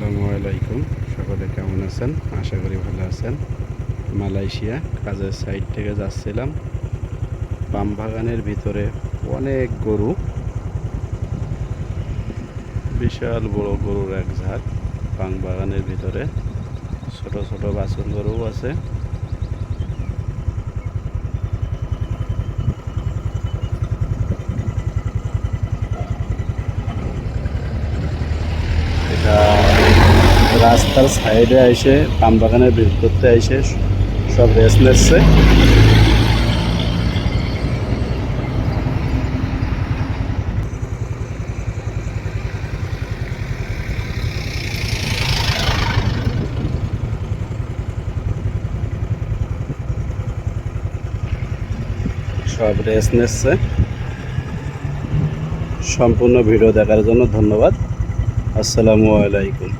আসসালামু আলাইকুম। সকলে কেমন আছেন? আশা করি ভালো আছেন। মালয়েশিয়া কাজের সাইড থেকে যাচ্ছিলাম। পাম বাগানের ভিতরে অনেক গরু, বিশাল বড় গরুর এক ঝাঁক পাম বাগানের ভিতরে। ছোট ছোট বাছুর গরুও আছে। এটা রাস্তার সাইডে এসে পাম বাগানের ভিতরতে এসে সব রেস্ট নিচ্ছে। সব রেস্ট নিচ্ছে। সম্পূর্ণ ভিডিও দেখার জন্য ধন্যবাদ। আসসালামু আলাইকুম।